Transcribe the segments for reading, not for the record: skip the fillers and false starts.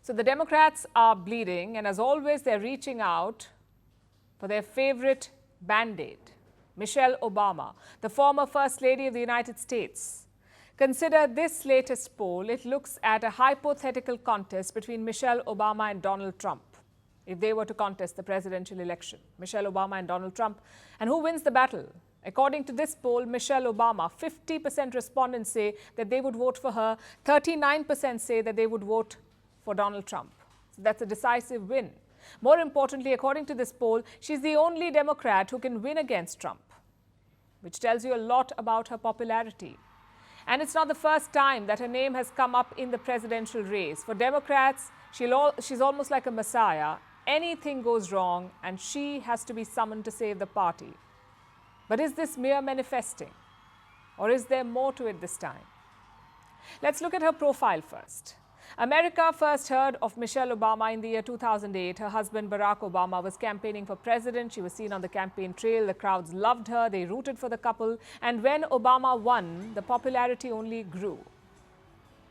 So the Democrats are bleeding, and as always, they're reaching out for their favorite band-aid, Michelle Obama, the former First Lady of the United States. Consider this latest poll. It looks at a hypothetical contest between Michelle Obama and Donald Trump. If they were to contest the presidential election, Michelle Obama and Donald Trump. And who wins the battle? According to this poll, Michelle Obama, 50% respondents say that they would vote for her, 39% say that they would vote for Donald Trump. So that's a decisive win. More importantly, according to this poll, she's the only Democrat who can win against Trump, which tells you a lot about her popularity. And it's not the first time that her name has come up in the presidential race. For Democrats, she's almost like a messiah. Anything goes wrong, and she has to be summoned to save the party. But is this mere manifesting, or is there more to it this time? Let's look at her profile first. America first heard of Michelle Obama in the year 2008. Her husband, Barack Obama, was campaigning for president. She was seen on the campaign trail. The crowds loved her. They rooted for the couple. And when Obama won, the popularity only grew.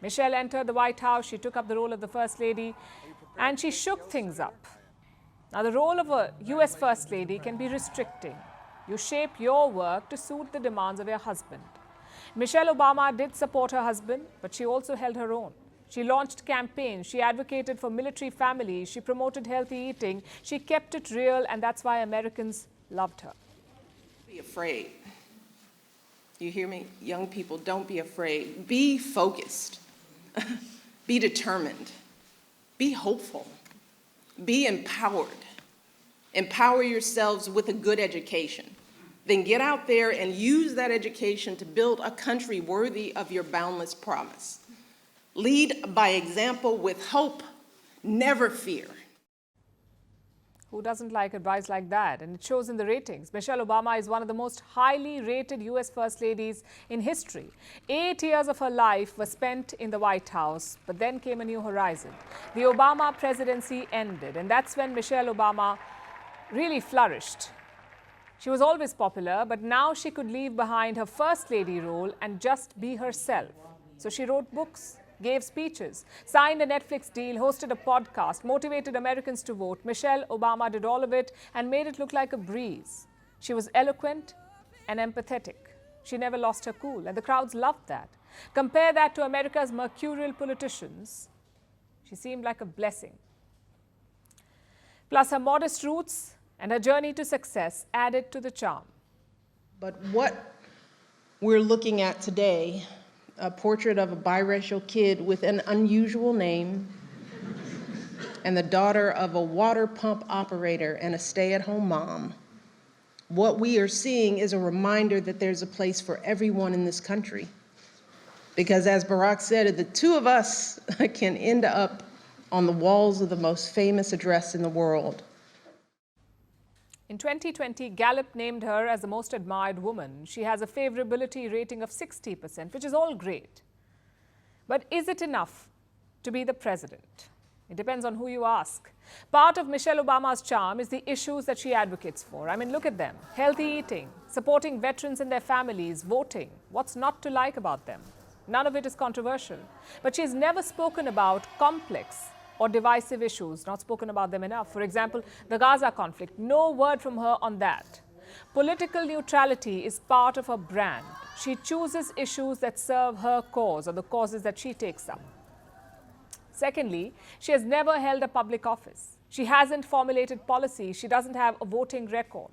Michelle entered the White House. She took up the role of the First Lady, and she shook things up. Now, the role of a U.S. First Lady can be restricting. You shape your work to suit the demands of your husband. Michelle Obama did support her husband, but she also held her own. She launched campaigns, she advocated for military families, she promoted healthy eating, she kept it real, and that's why Americans loved her. Be afraid. You hear me? Young people, don't be afraid. Be focused. Be determined. Be hopeful. Be empowered. Empower yourselves with a good education. Then get out there and use that education to build a country worthy of your boundless promise. Lead by example with hope, never fear. Who doesn't like advice like that? And it shows in the ratings. Michelle Obama is one of the most highly rated U.S. First Ladies in history. 8 years of her life were spent in the White House, but then came a new horizon. The Obama presidency ended, and that's when Michelle Obama really flourished. She was always popular, but now she could leave behind her First Lady role and just be herself. So she wrote books, gave speeches, signed a Netflix deal, hosted a podcast, motivated Americans to vote. Michelle Obama did all of it and made it look like a breeze. She was eloquent and empathetic. She never lost her cool, and the crowds loved that. Compare that to America's mercurial politicians. She seemed like a blessing. Plus, her modest roots and her journey to success added to the charm. But what we're looking at today, a portrait of a biracial kid with an unusual name and the daughter of a water pump operator and a stay-at-home mom. What we are seeing is a reminder that there's a place for everyone in this country. Because as Barack said, the two of us can end up on the walls of the most famous address in the world. In 2020, Gallup named her as the most admired woman. She has a favorability rating of 60%, which is all great. But is it enough to be the president? It depends on who you ask. Part of Michelle Obama's charm is the issues that she advocates for. I mean, look at them. Healthy eating, supporting veterans and their families, voting. What's not to like about them? None of it is controversial. But she's never spoken about complex or divisive issues, not spoken about them enough. For example, the Gaza conflict, no word from her on that. Political neutrality is part of her brand. She chooses issues that serve her cause or the causes that she takes up. Secondly, she has never held a public office. She hasn't formulated policy. She doesn't have a voting record.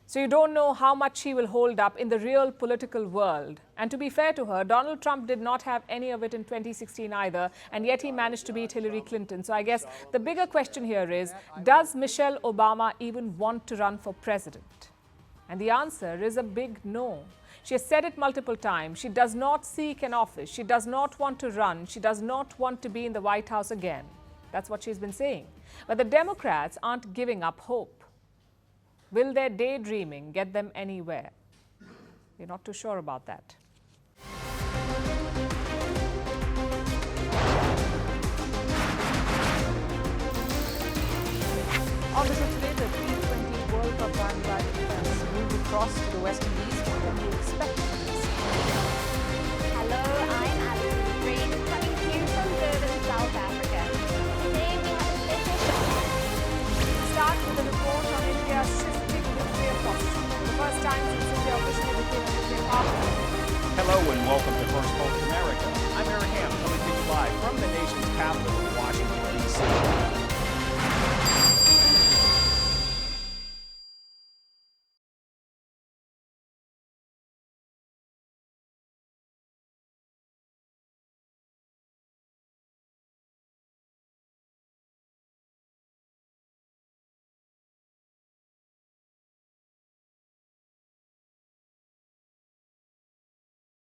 So you don't know how much she will hold up in the real political world. And to be fair to her, Donald Trump did not have any of it in 2016 either, and yet he managed to beat Hillary Clinton. So I guess the bigger question here is, does Michelle Obama even want to run for president? And the answer is a big no. She has said it multiple times. She does not seek an office. She does not want to run. She does not want to be in the White House again. That's what she's been saying. But the Democrats aren't giving up hope. Will their daydreaming get them anywhere? We're not too sure about that. Obviously today, the T20 World Cup bandwagon has moved across to the West Indies. What can you expect from this? Hello, I'm Alison Green, coming to you from Durban, South Africa. and welcome